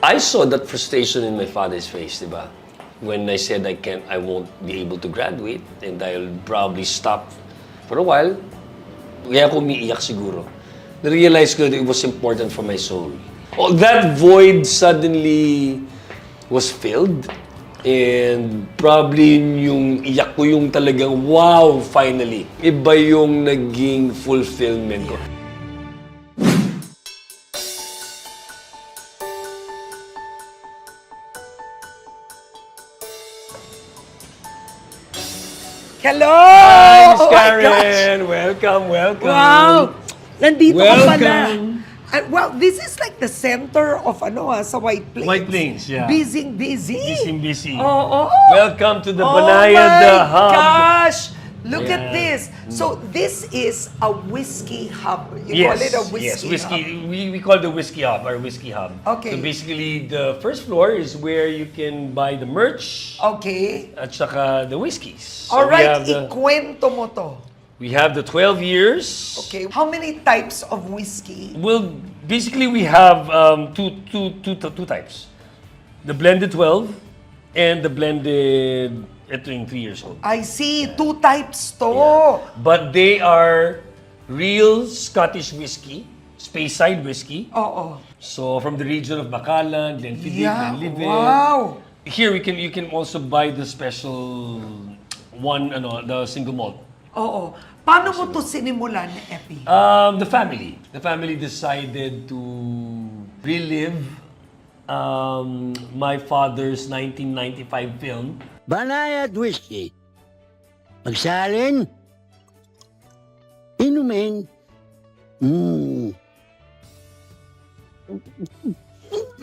I saw that frustration in my father's face, di ba? When I said I won't be able to graduate and I'll probably stop for a while. Kaya ako umiiyak siguro. Na-realize ko that it was important for my soul. Oh, that void suddenly was filled. And probably yung iyak ko yung talagang, wow, finally. Iba yung naging fulfillment ko. Hello! Hi, Miss Oh my Karen! gosh! Welcome, welcome! Wow! Nandito ka pala. Welcome! Well, this is like the center of sa White Plains. White Plains, yeah. Busy. Busy. Oo. Welcome to the Oh Banayad my Hub. gosh! Look Yeah. at this. So this is a whiskey hub. You Yes, call it a whiskey yes, whiskey. hub. We call the whiskey hub, our whiskey hub. Okay. So basically, the first floor is where you can buy the merch Okay. at saka the whiskeys. So Alright, ikwento mo to. we have the 12 years. Okay. How many types of whiskey? Well, basically we have two types. The blended 12 and the blended, ito yung 3 years old. I see. 2 types to. But they are real Scottish whiskey, Speyside whiskey. Oo. So from the region of Bacala, Glenfiddich, Yeah. Glenlivet. Wow. Here you can also buy the special one, the single malt. Oo. Paano mo to sinimulan, Epi? The family decided to relive my father's 1995 film. Banayad whiskey. Magsalin. Inumin.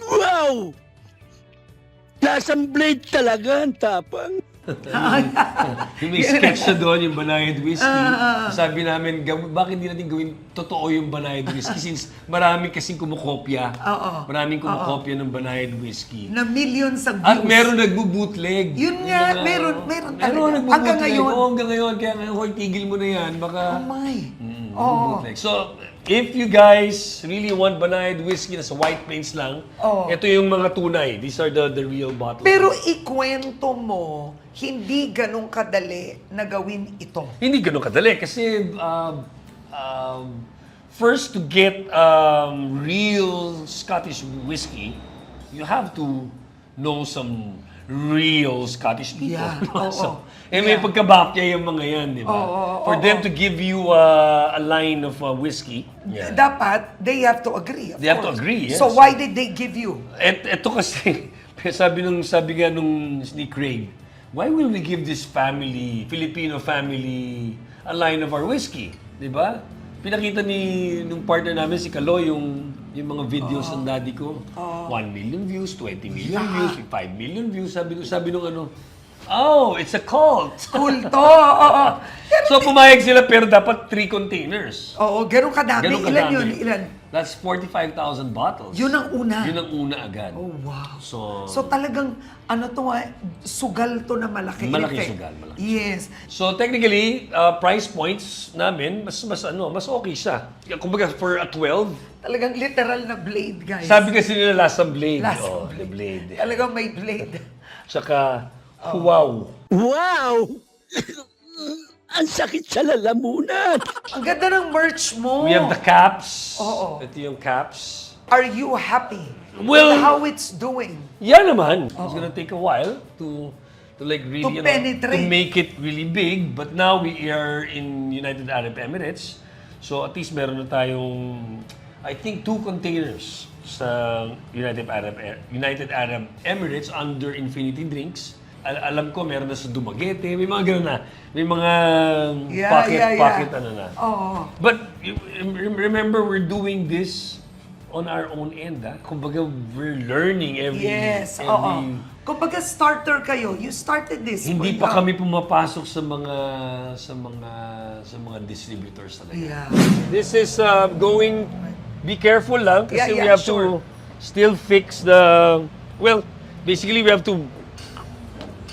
Wow! Lasang blade talaga ang tapang. May sketch na doon yung Banayad whiskey. Sabi namin, bakit hindi natin gawin totoo yung Banayad whiskey since marami kasing kumukopya. Oo. Maraming kumukopya ng Banayad whiskey. Na millions of views. At meron nagbo-bootleg. Yun nga, meron talaga. Meron Hanggang ngayon. Oo, hanggang ngayon. Kaya ngayon, hoy, tigil mo na yan. Baka... Oh my. Oo. Bootleg. So, if you guys really want Banayad whiskey na sa White Plains lang, ito yung mga tunay. These are the real bottles. Pero ikwento mo, hindi ganun kadali na gawin ito. Hindi ganun kadali kasi first to get real Scottish whiskey, you have to know some real Scottish people. Yeah, So, oo. may pagkabakya yung mga yan, di ba? For them to give you a line of whiskey, Dapat, they have to agree. They have to agree, yes. So why did they give you? Ito kasi, sabi nga nung ni Craig, why will we give this family, Filipino family, a line of our whiskey? Di ba? Pinakita nung partner namin, si Kalo, yung mga videos ng daddy ko. 1 million views, 20 million views, 5 million views. Sabi nung oh, it's a cult. Kulto. Oo. So pumayag sila pero dapat 3 containers. Oo, ganun kadami. Ganun Ilan kadami. yun? Ilan? That's 45,000 bottles. Yun ang una. Yun ang una agad. Oh, wow. So talagang, sugal to na malaki. Malaking sugal, malaki. Yes. So technically, price points namin mas okay siya. Kumbaga for a 12, Talagang literal na blade, guys. sabi kasi nila last blade. Last the blade. Talagang may blade. Tsaka wow. Wow! Ang sakit sa lalamunan. Ang ganda ng merch mo. We have the caps. Oo. Ito yung caps. Are you happy Well, with how it's doing? Yeah naman. It's gonna take a while to like really To penetrate. to make it really big. But now we are in United Arab Emirates. So at least meron na tayong I think 2 containers sa United Arab Emirates under Infinity Drinks. Alam ko meron na sa Dumaguete, may mga gano'n na. May mga pocket na. Oo. But remember, we're doing this on our own end. Kumbaga, we're learning every... Yes, oo. Kumbaga starter kayo. You started this. Hindi pa kami pumapasok sa mga distributors talaga. Yeah. This is going... Be careful lang kasi we have sure. to still fix the... Well, basically we have to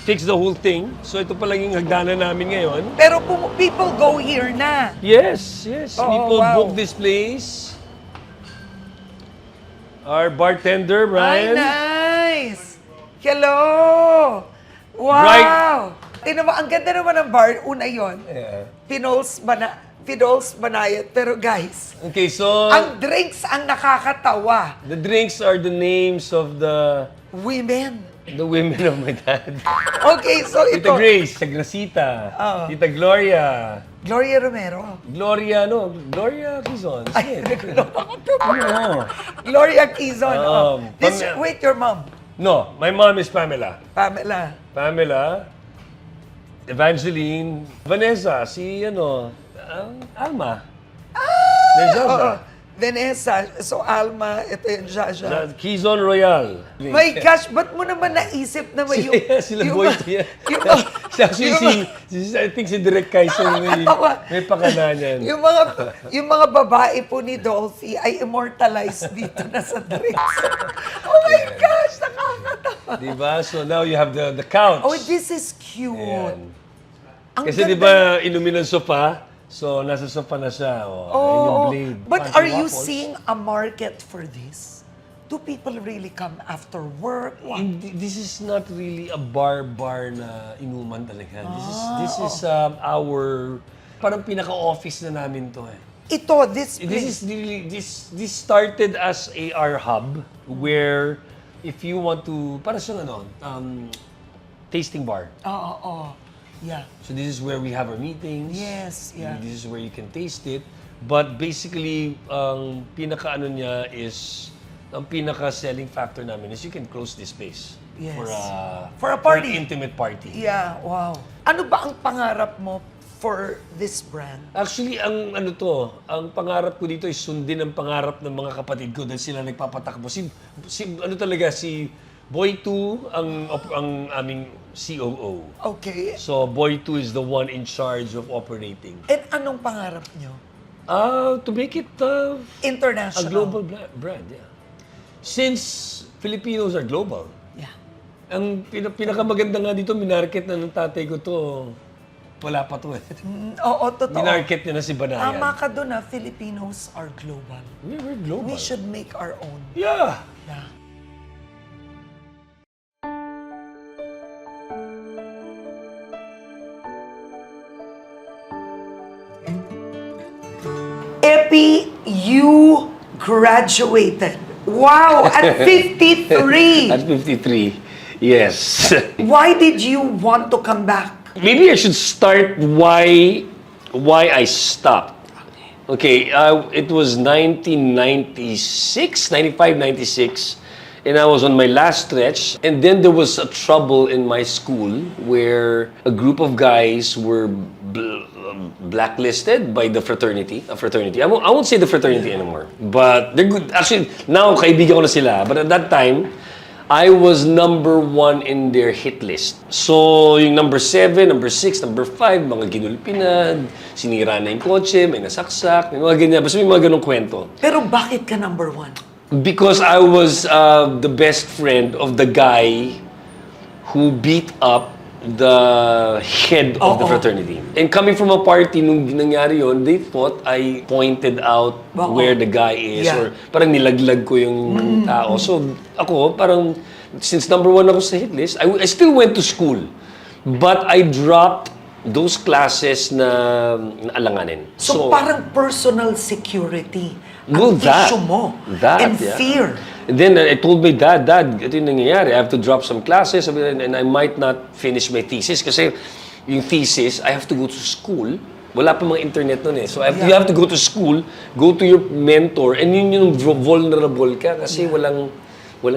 fix the whole thing. So ito pa lang yung hagdanan namin ngayon. Pero people go here na. Yes. Oh, People wow. book this place. Our bartender, Ay, Brian. nice! Hello! Wow! Bright. Tingnan mo, ang ganda naman ng bar. Una yon. Yeah. Pinols Banayat. Pero guys, Okay, so ang drinks ang nakakatawa. the drinks are the names of the Women. women of my dad. Okay, so Tita ito. Grace, Tita Gracita, Oo. Tita Gloria, Gloria Romero. Gloria QUIZON. Ay, Ano? Gloria Quezon. Pam- Wait, your mom. No, my mom is Pamela. Pamela. Evangeline, Vanessa, si Alma. Oo. Vanessa. So, Alma, ito yung Jaja. QUIZON Royal. My gosh, ba't mo naman naisip na may Sila boy to yan. yung, Actually, I think si Direk Kaison may pakana niyan. yung mga babae po ni Dolphy ay immortalized dito na sa drinks. Oh my gosh, nakakatawa. Diba? So now you have the couch. Oh, this is cute. Ayan. Ang Kasi ganda- diba, inumin ng sopa, so nasa sopa na siya. Oh, ayan yung blade. But Fancy are you waffles. seeing a market for this? Do people really come after work? What? This is not really a bar na inuman talaga. This is our parang pinaka-office na namin to eh. Ito, this This place. is really this started as our hub where if you want to para siyang tasting bar. Oo. Yeah. So this is where we have our meetings. Yes, yeah. This is where you can taste it. But basically, ang pinaka-ano niya is, ang pinaka-selling factor namin is you can close this space. Yes. For For a party. an intimate party. Yeah, wow. Ano ba ang pangarap mo for this brand? Actually, ang pangarap ko dito is sundin ang pangarap ng mga kapatid ko dahil sila nagpapatakbo. Si Boy 2 ang aming COO. Okay. So Boy 2 is the one in charge of operating. And anong pangarap nyo? To make it a International. global brand, yeah. Since Filipinos are global, Yeah. ang pinakamaganda nga dito, minarket na ng tatay ko to, wala pa to eh. Oo, totoo. Minarket niya na si Banayan. Tama ka doon na Filipinos are global. We're global. We should make our own. Yeah. Yeah. Epi, you graduated. Wow, at 53. At 53, yes. Why did you want to come back? Maybe I should start why I stopped. Okay, it was 1996, 95, 96, and I was on my last stretch. And then there was a trouble in my school where a group of guys were blacklisted by the fraternity. I won't say the fraternity anymore, but they're good. Actually, now kaibigan ko na sila. But at that time, I was number 1 in their hit list. So, yung number 7, number 6, number 5, mga ginulpinad, sinira na yung kotse, may nasaksak, may mga ganyan. Basta may mga ganong kwento. Pero bakit ka number 1? Because I was the best friend of the guy who beat up the head of the fraternity. And coming from a party, nung nangyari yun, they thought I pointed out where the guy is. Yeah. Or parang nilaglag ko yung tao. So ako, parang, since number 1 ako sa hit list, I still went to school. But I dropped those classes na alanganin. So parang personal security. Well, Ang issue mo. And yeah. fear. And then I told my dad, ito yung nangyayari. I have to drop some classes and I might not finish my thesis kasi yung thesis, I have to go to school. Wala pa mga internet nun eh. So you have to go to school, go to your mentor, and yun yung vulnerable ka kasi walang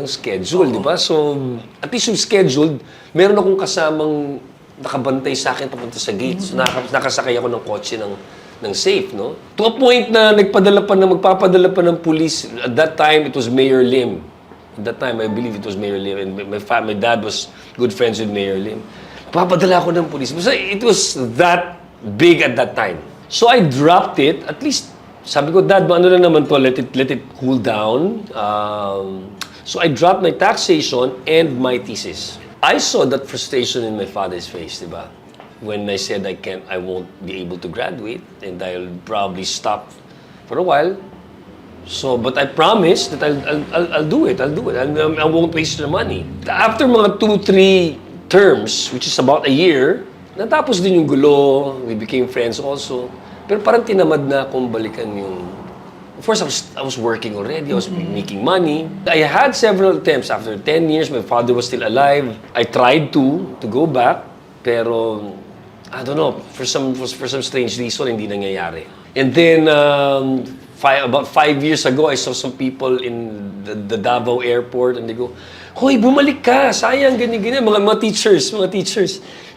schedule, di ba? So, at least yung scheduled, meron akong kasamang nakabantay sa akin papunta sa gate. So, nakasakay ako ng kotse ng safe, no? To a point na magpapadala pa ng police. At that time, it was Mayor Lim. At that time, I believe it was Mayor Lim. And my dad was good friends with Mayor Lim. Papadala ako ng police. Basta it was that big at that time. So I dropped it. At least, sabi ko, Dad, ano lang naman to, let it cool down. So I dropped my taxation and my thesis. I saw that frustration in my father's face, di ba? When I said I won't be able to graduate and I'll probably stop for a while. So, but I promise that I'll do it. I'll do it. I won't waste the money. After mga 2-3 terms, which is about a year, natapos din yung gulo. We became friends also. Pero parang tinamad na akong balikan yung... Of course, I was working already. I was making money. I had several attempts. After 10 years, my father was still alive. I tried to go back. Pero, I don't know, for some strange reason, hindi nangyayari. And then, about 5 years ago, I saw some people in the Davao airport and they go, "Hoy, bumalik ka! Sayang, ganyan-ganyan." Mga teachers.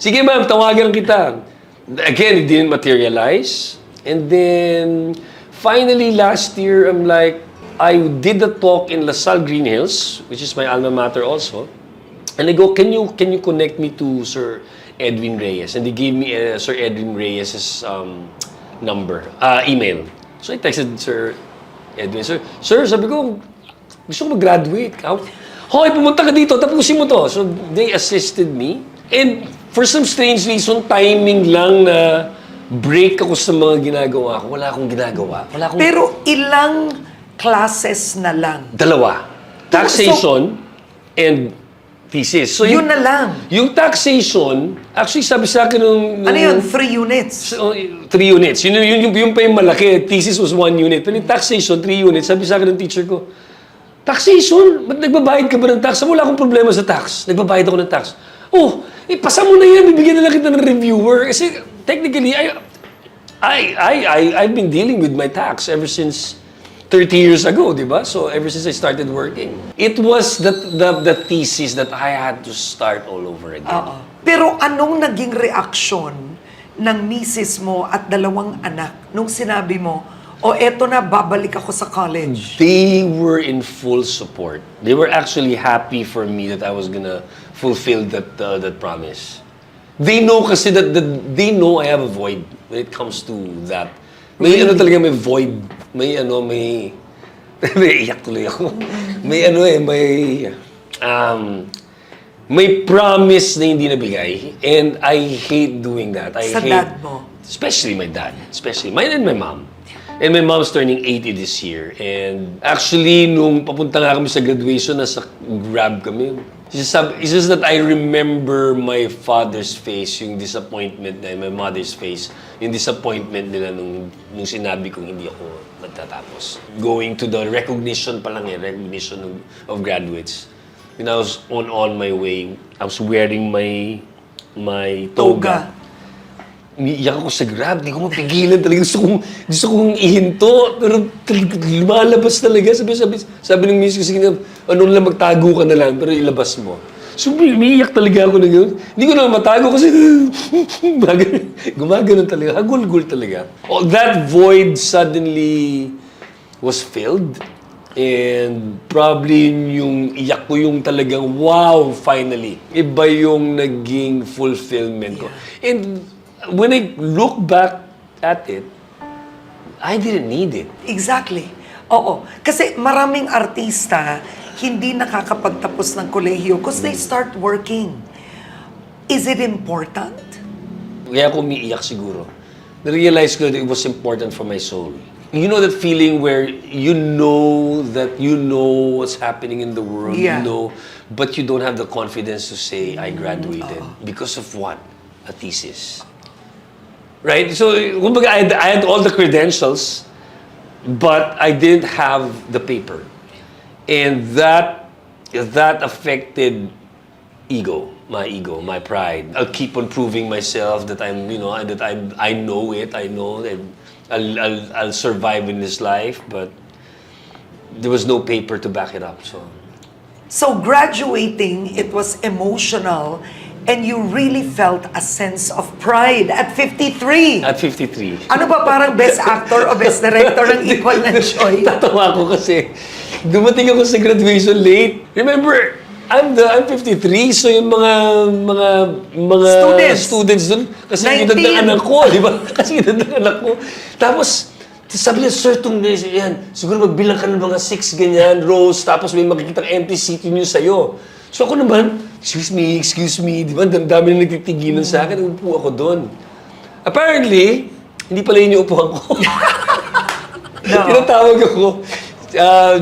Sige ma'am, tawagan kita. Again, it didn't materialize. And then, finally, last year, I'm like, I did a talk in LaSalle Green Hills, which is my alma mater also. And I go, can you connect me to Sir Edwin Reyes? And they gave me Sir Edwin Reyes' email. So I texted Sir Edwin, Sir, sabi ko, gusto ko mag-graduate. Hoy, pumunta ka dito, tapusin mo to. So they assisted me. And for some strange reason, timing lang na break ako sa mga ginagawa ko. Wala akong ginagawa. Pero ilang classes na lang? 2. Taxation and thesis. So Yun na lang. Yung taxation, actually sabi sa akin nung Ano yun? 3 units? 3 units. Yung pa yung malaki. Thesis was 1 unit. Pero yung taxation, 3 units. Sabi sa akin ng teacher ko, taxation? Ba't nagbabayad ka ba ng tax? Wala akong problema sa tax. Nagbabayad ako ng tax. Oh, pasa mo na yan. Bibigyan na lang kita ng reviewer. Kasi technically, I've been dealing with my tax ever since 30 years ago, di ba? So ever since I started working. It was the thesis that I had to start all over again. Pero anong naging reaksyon ng misis mo at 2 anak nung sinabi mo, eto na, babalik ako sa college? They were in full support. They were actually happy for me that I was gonna fulfill that promise. They know kasi they know I have a void when it comes to that. May talaga, may void. May iyak tuloy ako. May promise na hindi nabigay. And I hate doing that. Sa dad mo? Especially my dad. Especially mine and my mom. And my mom's turning 80 this year. And actually, nung papunta nga kami sa graduation, nasa Grab kami. It's just that I remember my father's face, yung disappointment na, my mother's face, yung disappointment nila nung sinabi kong hindi ako magtatapos. Going to the recognition pa lang recognition of graduates. When I was on my way, I was wearing my toga. Umiiyak ako sa Grab, hindi ko mapigilan talaga. Gusto kong ihinto, pero lumalabas talaga. Sabi ng miss ko, sige na, lang, magtago ka na lang, pero ilabas mo. So, umiiyak talaga ako na gano'n. Hindi ko naman matago kasi gumagano talaga, hagul-gul talaga. That void suddenly was filled. And probably yung iyak ko yung talagang, wow, finally. Iba yung naging fulfillment ko. And when I look back at it, I didn't need it. Exactly. Oo. Kasi maraming artista hindi nakakapagtapos ng kolehiyo because they start working. Is it important? Kaya ako umiiyak siguro. Na-realize ko that it was important for my soul. You know that feeling where you know what's happening in the world, Yeah. you know, but you don't have the confidence to say, I graduated. Because of what? A thesis. Right? So, kumbaga, I had all the credentials, but I didn't have the paper. And that affected my pride. I'll keep on proving myself that I know it, and I'll survive in this life, but there was no paper to back it up, So graduating, it was emotional and you really felt a sense of pride at 53. At 53. Ano ba, parang best actor o best director ng Equal na Joy? Tatawa ko kasi dumating ako sa graduation late. Remember, I'm 53, so yung mga students dun, kasi edad ng anak ko, di ba? Kasi edad ng anak ko. Tapos, sabi niya, sir, yan, siguro magbilang ka ng mga 6 ganyan, rows, tapos may makikitang empty seat yun sa'yo. So ako naman, excuse me, di ba? Dami na nagtitigilan sa akin, upo ako doon. Apparently, hindi pala yun yung upuan ko. No. Tinatawag ako.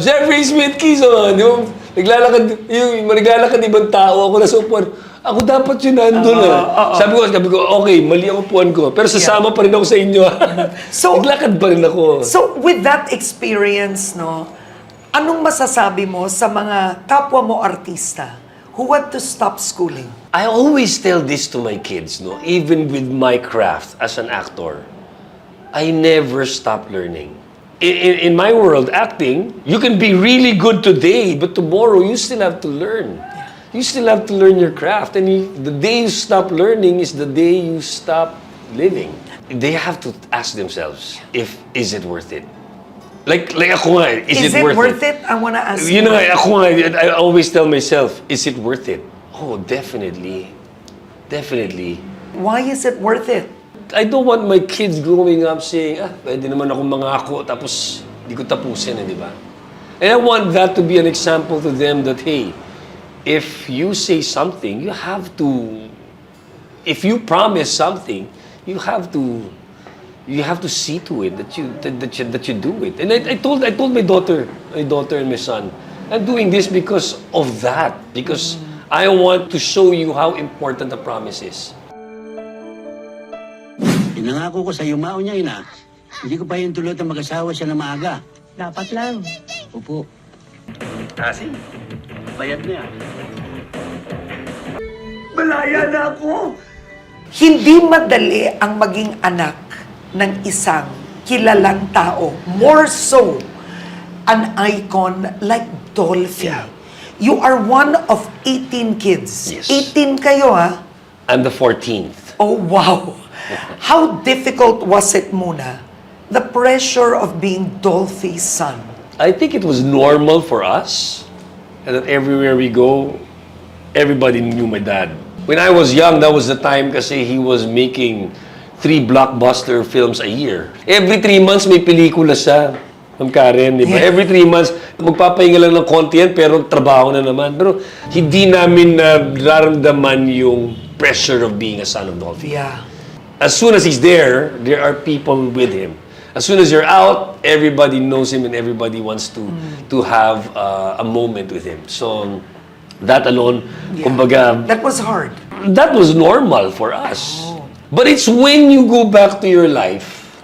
Jeffrey Smith QUIZON, yung naglalakad ibang tao, ako nasa upuan. Ako dapat yun nandun Sabi ko, okay, mali ang upuan ko. Pero sasama pa rin ako sa inyo. So, naglakad pa rin ako. So, with that experience, no, anong masasabi mo sa mga kapwa mo artista who want to stop schooling? I always tell this to my kids, no? Even with my craft as an actor, I never stop learning. In my world, acting, you can be really good today, but tomorrow you still have to learn. You still have to learn your craft. And the day you stop learning is the day you stop living. They have to ask themselves, is it worth it? Like ako nga, is it worth it? I wanna ask you. Know, ako nga, I always tell myself, is it worth it? Oh, definitely. Definitely. Why is it worth it? I don't want my kids growing up saying, pwede naman ako mangako, tapos di ko tapusin, di ba? And I want that to be an example to them that, hey, if you say something, you have to, if you promise something, you have to see to it that you do it. And I told my daughter and my son, I'm doing this because of that, because I want to show you how important the promise is. Pinangako ko sa yumao niya, ina. Hindi ko pa yung tulot na mag-asawa siya na maaga. Dapat lang. Opo. Kasi, bayad na yan. Malaya na ako. Hindi madali ang maging anak ng isang kilalang tao. More so, an icon like Dolphy. Yeah. You are one of 18 kids. Yes. 18 kayo, ha? I'm the 14th. Oh, wow. How difficult was it muna? The pressure of being Dolphy's son. I think it was normal for us, and that everywhere we go, everybody knew my dad. When I was young, that was the time kasi he was making 3 blockbuster films a year. Every 3 months may pelikula siya. Ma'am Karen, di ba? Yeah. Every 3 months, magpapahinga lang ng konti yan, pero trabaho na naman. Pero hindi namin nararamdaman yung pressure of being a son of Dolphy. Yeah. As soon as he's there are people with him. As soon as you're out, everybody knows him and everybody wants to have a moment with him. So, that alone, kumbaga, That was hard. that was normal for us. But it's when you go back to your life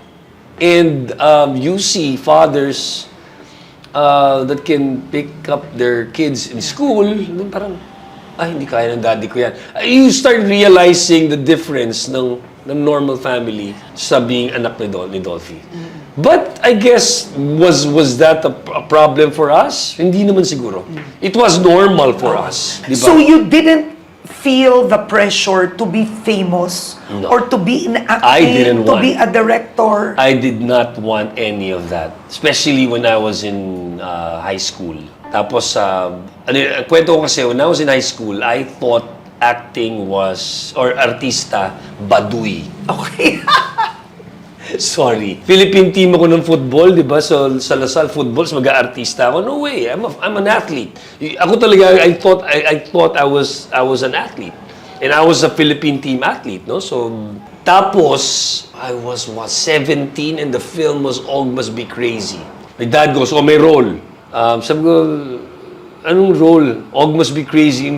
and you see fathers that can pick up their kids in school, parang, hindi kaya ng daddy ko yan. You start realizing the difference ng normal family sa being anak ni Dolphy. But I guess, was that a problem for us? Hindi naman siguro. It was normal for us. Di ba? So you didn't feel the pressure to be famous or to be in acting, I didn't to want. be a director? I did not want any of that. Especially when I was in high school. Tapos, kwento ko kasi, when I was in high school, I thought acting was, or artista, baduy. Okay. Sorry. Philippine team ako ng football, di ba? So, sa Lasal football, mag-aartista ako. No way. I'm an athlete. Ako talaga, I thought I was an athlete. And I was a Philippine team athlete, no? So, tapos, I was, 17 and the film was All Must Be Crazy. My dad goes, may role. Sabi ko, anong role? Og Must Be Crazy.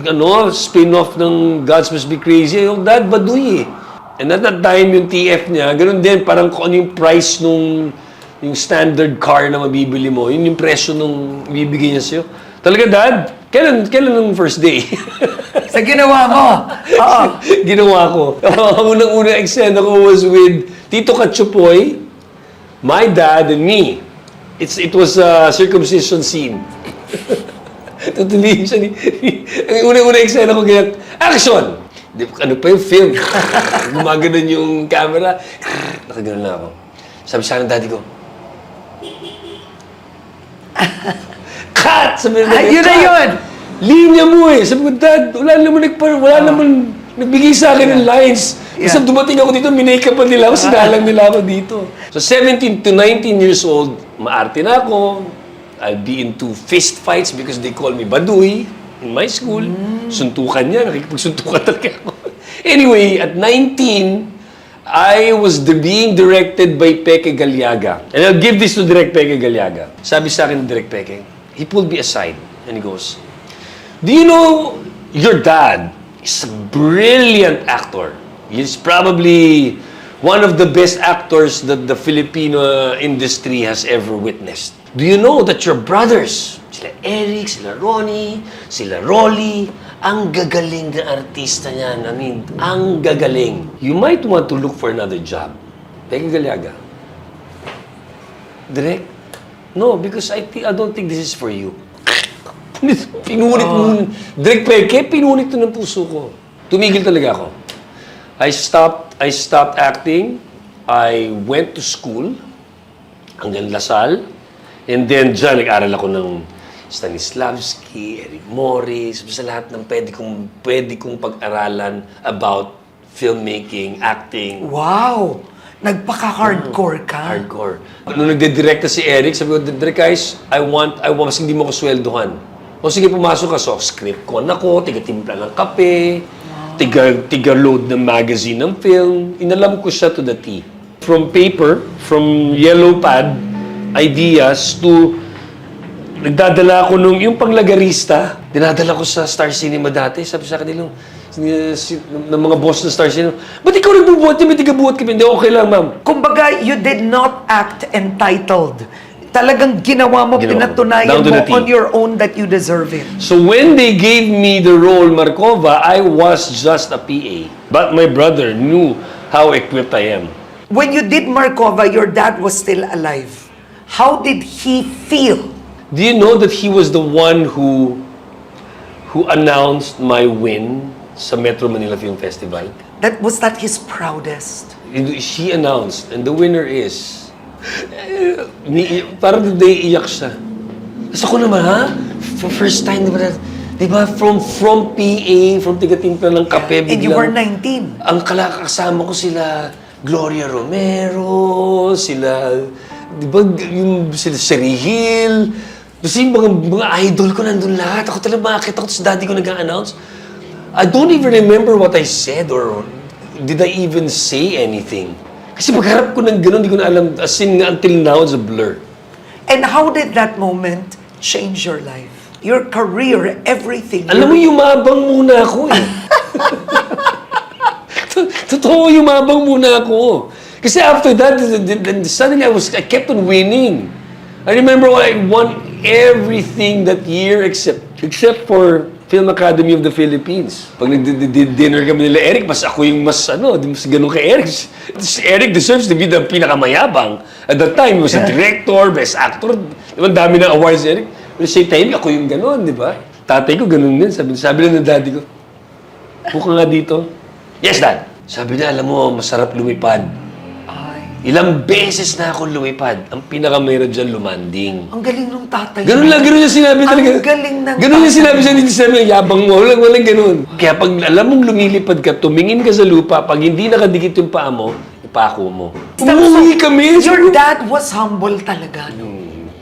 Spin-off ng Gods Must Be Crazy. Yung dad, baduy eh. And at that time, yung TF niya, ganun din, parang kung ano yung price yung standard car na mabibili mo, yun yung presyo nung ibibigay niya sa'yo. Talaga, dad, kailan yung first day? Sa ginawa mo. Oo. Ginawa ko. Unang-unang eksena ko was with Tito Katsupoy, my dad, and me. It was a circumcision scene. Tutuloy siya ang unang-unang eksena ko, ganyan, action! Ano pa yung film? Gumaganon yung camera. Nakaganon na ako. Sabi sa akin ng daddy ko, cut! Sabi na Yun na yun! Linya mo eh. Sabi ko, dad, wala naman nagbigay sa akin ng lines. Basta dumating ako dito, minake pa nila ako, sinalang nila ako dito. So 17 to 19 years old, maarte na ako. I'll be into fist fights because they call me Baduy in my school. Suntukan niya, nakikipagsuntukan talaga ako. Anyway, at 19, I was being directed by Peke Galiaga. And I'll give this to Direk Peke Galiaga. Sabi sa akin ng Direk Peke, he pulled me aside and he goes, do you know your dad is a brilliant actor. He's probably one of the best actors that the Filipino industry has ever witnessed. Do you know that your brothers, sila Eric, sila Ronnie, sila Rolly, ang gagaling na artista niyan. I mean, ang gagaling. You might want to look for another job. Peke Galiaga. Direk, no, because I don't think this is for you. Pinunit mo. Direk Peke, pinunit to ng puso ko. Tumigil talaga ako. I stopped acting. I went to school hanggang Lasal. And then dyan, nag-aral ako ng Stanislavski, Eric Morris, sa lahat ng pwede kong pag-aralan about filmmaking, acting. Wow! Nagpaka-hardcore ka. Hardcore. Nung nagde-directa si Eric, sabi ko, Direk guys, I want, mas hindi mo ko sweldohan. O sige, pumasok ka. So, script ko na ko, tiga-timpla ng kape, tiga-load ng magazine ng film. Inalam ko siya to the T. From paper, from yellow pad, ideas to nagdadala ako yung panglagarista, dinadala ko sa Star Cinema dati. Sabi sa kanila, ng mga boss ng Star Cinema, ba't ikaw nagbubuhat kami, tigabuhat kami? Hindi, okay lang, ma'am. Kumbaga, you did not act entitled. Talagang ginawa mo, pinatunayan mo on your own that you deserve it. So when they gave me the role Markova, I was just a PA. But my brother knew how equipped I am. When you did Markova, your dad was still alive. How did he feel? Do you know that he was the one who announced my win sa Metro Manila Film Festival? Was that his proudest? She announced, and the winner is... parang naiiyak siya. Tapos ako naman, ha? For first time, di ba, from PA, from tiga-timpla ng kape, And you were 19. Ang kasama ko sila, Gloria Romero, sila, di ba, sila Sherry Hill, kasi yung mga idol ko nandun lahat. Ako talaga makakita ko, tapos daddy ko nag-a-announce. I don't even remember what I said or did I even say anything. Kasi pagharap ko ng gano'n, hindi ko na alam. As in, until now, it's a blur. And how did that moment change your life? Your career, everything. Alam mo, yumabang muna ako eh. Totoo, yumabang muna ako. Kasi after that, suddenly I kept on winning. I remember I won everything that year except for Film Academy of the Philippines. Pag nag-dinner kami nila Eric, ako yung mas ganun kay Eric. Eric deserves to be the pinakamayabang. At that time, he was a director, best actor. Diba, dami ng awards, Eric. But at the same time, ako yung ganun, di ba? Tatay ko ganun din. Sabi lang ng daddy ko, buka nga dito. Yes, Dad. Sabi niya, alam mo, masarap lumipad. Ilang beses na ako lumipad. Ang pinakamahirap dyan, lumanding. Ang galing ng tatay. Ganun lang, ganun yung sinabi talaga. Ang galing ng ganun yung sinabi sa hindi sabi, yabang mo, walang ganun. Kaya pag alam mong lumilipad ka, tumingin ka sa lupa, pag hindi nakadikit yung paa mo, ipako mo. Umuwi kami. Your dad was humble talaga.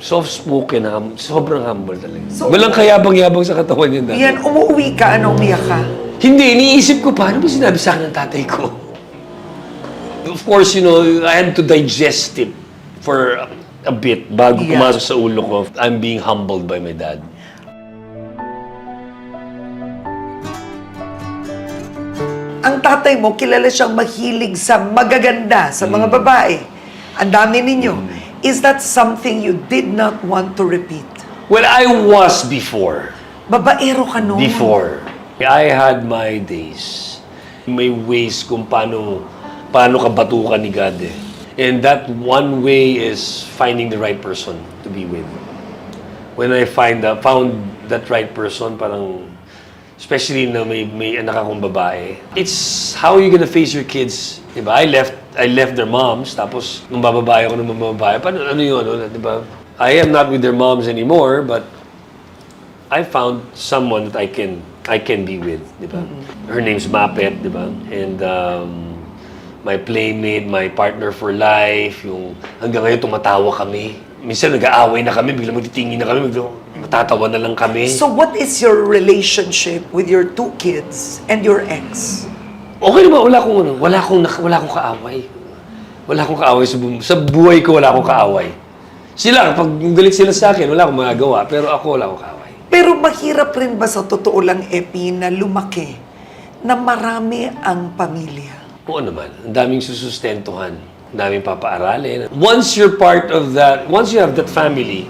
Soft-spoken, sobrang humble talaga. Walang kayabang-yabang sa katawan niya dati. Yan, umuwi ka, umiyak ka? Hindi, iniisip ko, paano ba sinabi sa akin ng tatay ko? Of course, I had to digest it for a bit bago pumasok sa ulo ko. I'm being humbled by my dad. Ang tatay mo, kilala siyang mahilig sa magaganda, sa mga babae. Ang dami ninyo. Is that something you did not want to repeat? Well, I was before. Babaero ka noon. Before. I had my days. May ways kung paano ka batukan ni God eh. And that one way is finding the right person to be with. When I found that right person, parang, especially na may anak akong babae, it's how you gonna face your kids. Diba? I left their moms, tapos nung bababae ako ng bababae, ano yun, diba? I am not with their moms anymore, but I found someone that I can be with, diba? Her name's Mapet, diba? And my playmate, my partner for life, yung hanggang ngayon tumatawa kami. Minsan nag-aaway na kami, biglang magtitingin na kami, biglang matatawa na lang kami. So what is your relationship with your two kids and your ex? Okay naman, wala akong kaaway. Wala akong kaaway sa buhay ko, wala akong kaaway. Sila, pag galit sila sa akin, wala akong magagawa. Pero ako, wala akong kaaway. Pero mahirap rin ba sa totoo lang, Epi, na lumaki na marami ang pamilya? Oo naman, ang daming susustentuhan, ang daming papaaralin. Once you're part of that, once you have that family,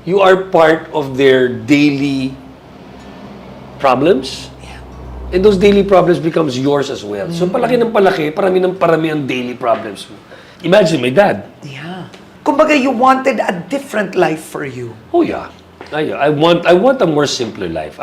you are part of their daily problems. And those daily problems becomes yours as well. So palaki ng palaki, parami ng parami ang daily problems mo. Imagine my dad. Yeah. Kumbaga, you wanted a different life for you. Oh yeah. I want a more simpler life.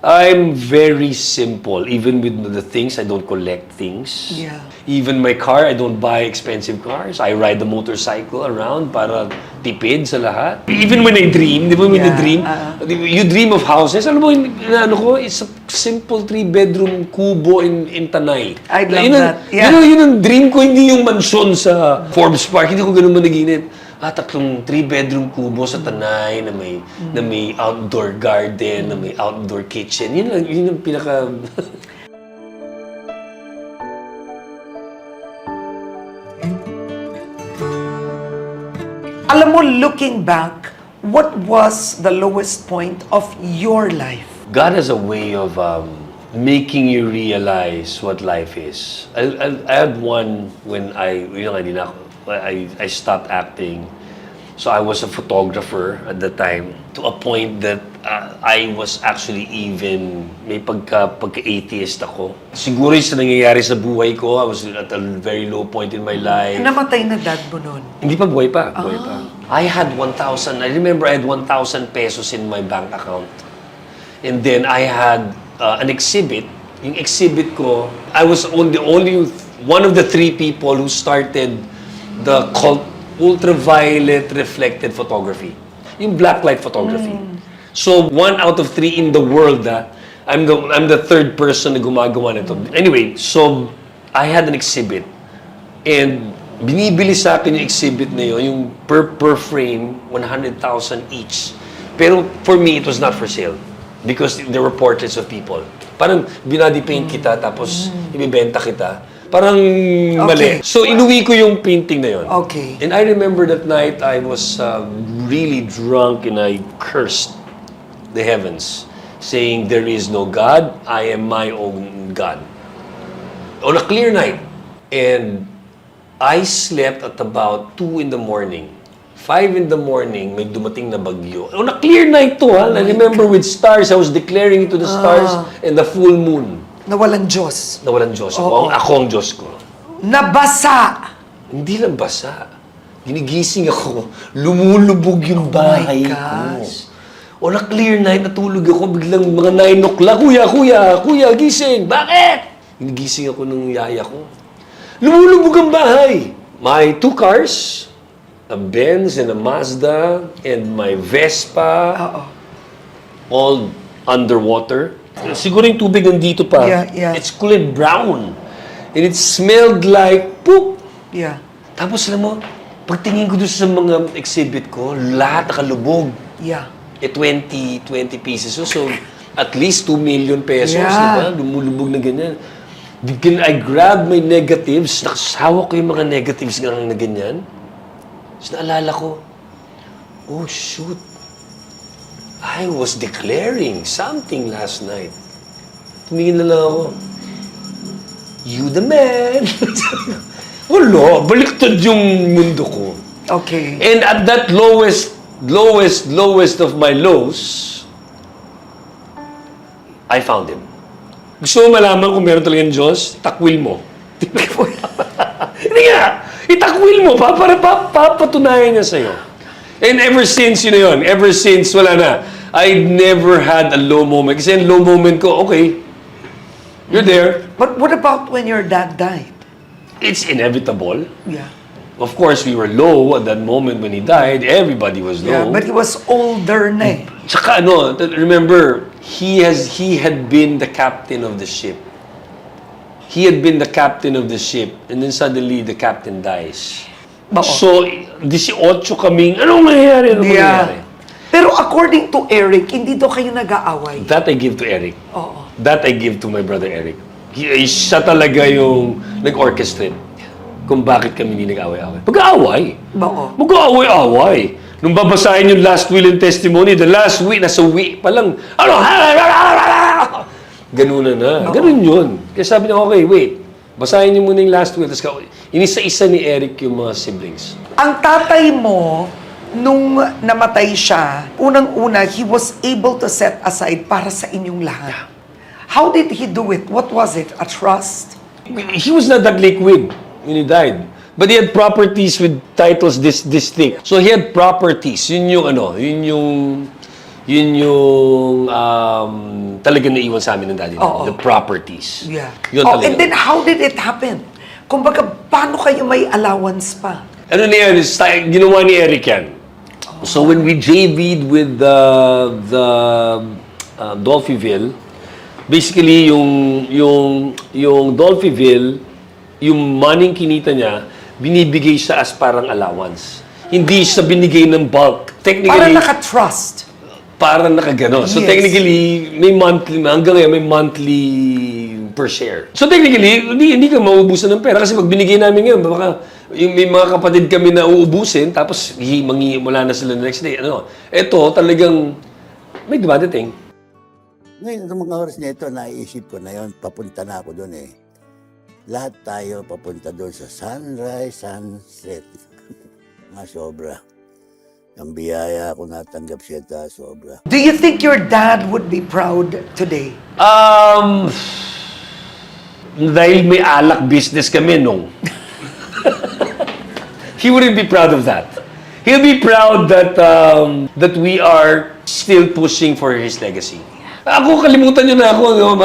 I'm very simple. Even with the things, I don't collect things. Yeah. Even my car, I don't buy expensive cars. I ride the motorcycle around para tipid sa lahat. Even when I dream, di ba when I dream, you dream of houses. Alam mo, ano ko, it's a simple 3-bedroom kubo in Tanay. I love that. Yeah. Yun ang dream ko, hindi yung mansyon sa Forbes Park. Hindi ko ganun managinip. Tatlong 3-bedroom kubo sa Tanay na may outdoor garden, na may outdoor kitchen. Yun ang pinaka... Alam mo, looking back, what was the lowest point of your life? God has a way of making you realize what life is. I had one when I stopped acting. So I was a photographer at the time, to a point that I was actually even, may pagka-atheist ako. Siguro yung sa nangyayari sa buhay ko, I was at a very low point in my life. Namatay na dad mo nun? Hindi pa, buhay pa. I had 1,000, I remember I had 1,000 pesos in my bank account. And then I had an exhibit. Yung exhibit ko, I was only one of the 3 people who started the cult ultraviolet reflected photography. Yung blacklight photography. So 1 out of 3 in the world, I'm the 3rd person na gumagawa nito. Anyway, so I had an exhibit. And binibili sa akin yung exhibit na yun, yung per frame, 100,000 each. Pero for me, it was not for sale. Because there were portraits of people. Parang binody paint kita, tapos ibibenta kita. Parang mali. So, inuwi ko yung painting na yun. Okay. And I remember that night, I was really drunk and I cursed the heavens, saying, there is no God, I am my own God. On a clear night. And I slept at about 2 in the morning. 5 in the morning, may dumating na bagyo. On a clear night to, ha? I remember with stars, I was declaring it to the stars and the full moon. Nawalan Diyos. Nawalan Diyos ako. Ako ang Diyos ko. Nabasa! Hindi lang basa. Ginigising ako. Lumulubog yung bahay ko. On a clear night, natulog ako. Biglang mga 9 o'clock. Kuya, gising! Bakit? Ginigising ako ng yaya ko. Lumulubog ang bahay. My 2 cars, a Benz and a Mazda, and my Vespa, all underwater. Siguro yung tubig nandito pa. Yeah. It's kulay brown. And it smelled like poop. Yeah. Tapos alam mo, pagtingin ko doon sa mga exhibit ko, lahat nakalubog. Yeah. 20 pieces. So, at least 2 million pesos, Yeah. diba? Lumulubog na ganyan. I grabbed my negatives, nakasawa ko yung mga negatives na ganyan. Tapos naalala ko, oh shoot, I was declaring something last night. Tumingin na lang ako, you the man. Wala, baliktad yung mundo ko. Okay. And at that lowest of my lows, I found him. Gusto mo malaman kung meron talagang Diyos? Takwil mo. Hindi nga, itakwil mo, papatunayan niya sa'yo. And ever since, wala na. I never had a low moment. Kasi yung low moment ko, okay, you're there. But what about when your dad died? It's inevitable. Yeah. Of course, we were low at that moment when he died. Everybody was low. Yeah, but he was older na eh. Tsaka remember, he had been the captain of the ship. He had been the captain of the ship, and then suddenly the captain dies. So, 18 kaming, anong nangyayari? Pero according to Eric, hindi daw kayo nag-aaway. That I give to Eric. Oo. That I give to my brother Eric. Siya talaga yung nag-orchestrate kung bakit kami hindi nag-away-away. Mag-aaway. Oo. Mag-aaway-away. Nung babasahin yung last will and testimony, the last will, nasa will pa lang, ano, ganun na. Ganun yun. Kaya sabi niya, okay, wait. Basahin niyo muna yung last will. Tapos inisa-isa ni Eric yung mga siblings. Ang tatay mo, nung namatay siya, unang-una, he was able to set aside para sa inyong lahat. How did he do it? What was it? A trust? He was not that liquid when he died. But he had properties with titles this thick. So he had properties. Yun yung talaga naiwan sa amin ng daddy. Oo. The properties. Yeah. Yun Oh, talaga. and then how did it happen? Kumbaga, paano kayo may allowance pa? Ano na yan? Ginawa ni Eric yan. So when we JV'd with the Dolphyville, basically yung Dolphyville, yung money kinita niya, binibigay siya as parang allowance. Hindi siya binigay ng bulk. Technically, Para naka-trust. parang nakagano. So Yes. technically, may monthly, hanggang ngayon may monthly per share. So technically, hindi ka mauubusan ng pera kasi pag binigay namin ngayon, baka may mga kapatid kami na uubusin, tapos wala na sila the next day. Ito talagang may dumadating. Ngayon, sa mga oras na ito, naisip ko na yun, papunta na ako doon eh. Lahat tayo papunta doon sa sunrise, sunset. Mga sobra. Ang biyaya ako natanggap siya sobra. Do you think your dad would be proud today? Dahil may alak business kami nung. He wouldn't be proud of that. He'll be proud that we are still pushing for his legacy. Ako, kalimutan nyo na ako.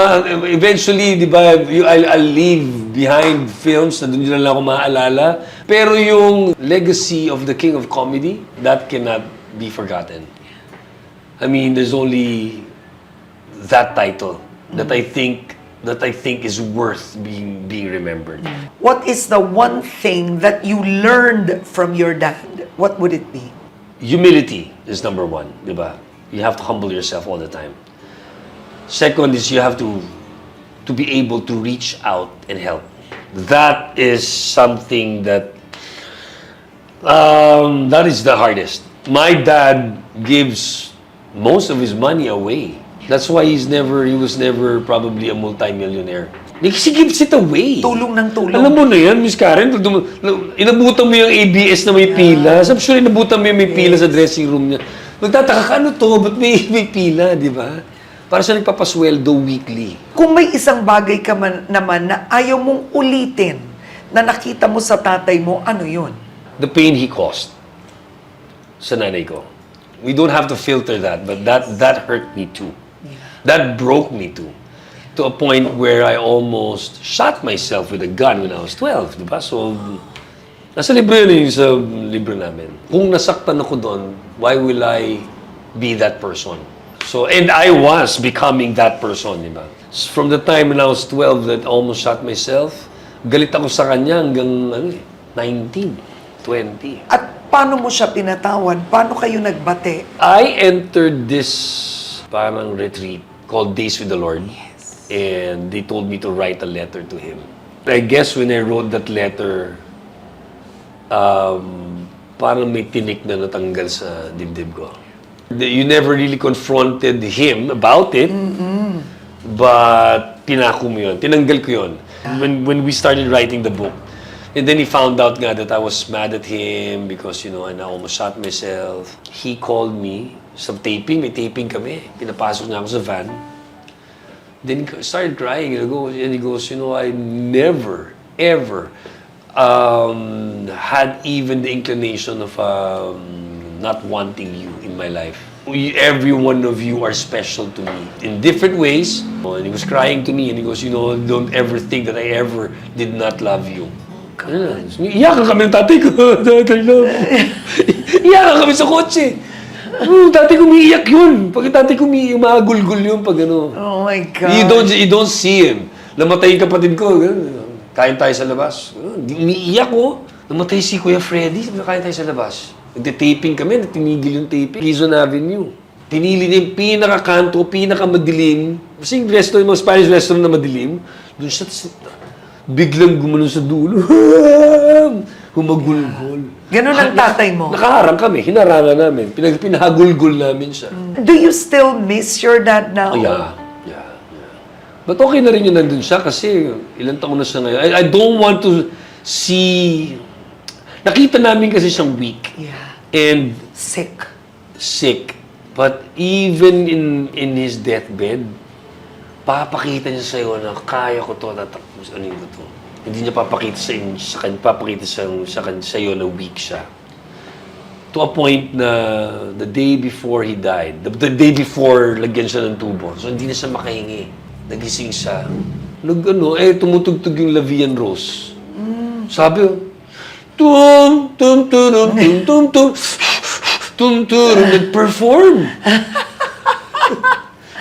Eventually, di ba, I'll leave behind films na doon nyo na lang ako maaalala. Pero yung legacy of the King of Comedy, that cannot be forgotten. I mean, there's only that title that I think is worth being remembered. What is the one thing that you learned from your dad? What would it be? Humility is number one, di ba? You have to humble yourself all the time. Second is you have to be able to reach out and help. That is something that is the hardest. My dad gives most of his money away. That's why he was never probably a multi-millionaire. He gives it away. Tulong ng tulong. Alam mo na yan, Miss Karen, inabutan mo yung ABS na may pila. I'm sure inabutan mo yung may pila sa dressing room niya. Magtataka ka, ano to? Ba't may pila, di ba? Para siya nagpapasweldo weekly. Kung may isang bagay ka naman na ayaw mong ulitin na nakita mo sa tatay mo, ano yun? The pain he caused sa nanay ko. We don't have to filter that, but that hurt me too. That broke me too. To a point where I almost shot myself with a gun when I was 12, di ba? So, nasa libro yun sa libro namin. Kung nasaktan ako doon, why will I be that person? So, and I was becoming that person, di ba? From the time when I was 12 that I almost shot myself, galit ako sa kanya hanggang 19, 20. At paano mo siya pinatawan? Paano kayo nagbate? I entered this parang retreat called Days with the Lord. And they told me to write a letter to him. I guess when I wrote that letter, parang may tinik na natanggal sa dibdib ko. You never really confronted him about it, but pinako mo yun. Tinanggal ko yun. When we started writing the book, and then he found out nga that I was mad at him because, and I almost shot myself. He called me sa taping. May taping kami. Pinapasok niya ako sa van. Then he started crying. And he goes, I never, ever had even the inclination of not wanting you in my life. Every one of you are special to me in different ways. And he was crying to me and he goes, don't ever think that I ever did not love you. Iyakan kami ng tatay ko. Tatay love. Iyakan kami sa kotse. Dati ko umiiyak yun. Pag dati ko umagulgul yun pag ano. Oh my God. You don't see him. Namatay yung kapatid ko. Kain tayo sa labas. Umiiyak ko. Namatay si Kuya Freddy. Kain tayo sa labas. Nagtitaping kami. Tinigil yung taping. QUIZON Avenue. Pinili niya yung pinakakanto, pinakamadilim. Kasi yung restaurant, yung Spanish restaurant na madilim. Doon siya, biglang gumanon sa dulo. Humagulgol. Ganun ang tatay mo. Nakaharang kami, hinarangan namin. Pinahagulgol namin siya. Do you still miss your dad now? Oh, yeah. But okay na rin yun nandun siya kasi ilang taon na siya ngayon. I don't want to see... Nakita namin kasi siyang weak. Yeah. And Sick. But even in his deathbed, papakita niya sa'yo na kaya ko to, tatakbo, ano ko to. Hindi niya papakita sa'yo na weak siya. To a point na the day before he died, the day before lagyan siya ng tubo, so hindi na siya makahingi. Nagising siya. Tumutugtog yung La Vie en Rose. Sabi, tum, tum, tum, tum, tum, tum, tum, tum, tum, nag-perform.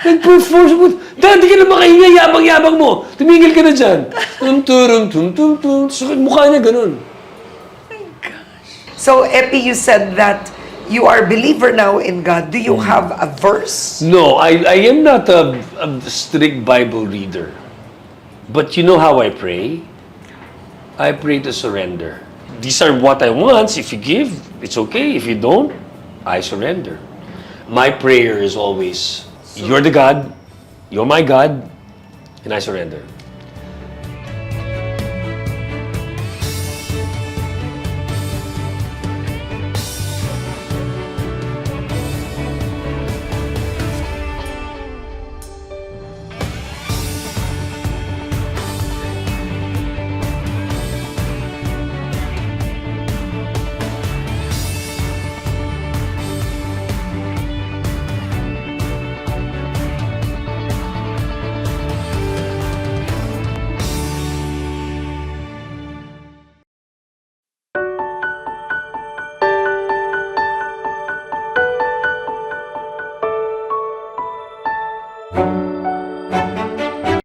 Nag-perform. Dad, di ka na makahinga, yabang-yabang mo. Tumigil ka na dyan. Tum, tum, tum, tum, tum. So, mukha niya ganun. So, Epi, you said that you are a believer now in God. Do you have a verse? No, I am not a strict Bible reader. But you know how I pray? I pray to surrender. These are what I want. If you give, it's okay. If you don't, I surrender. My prayer is always, you're the God, you're my God, and I surrender.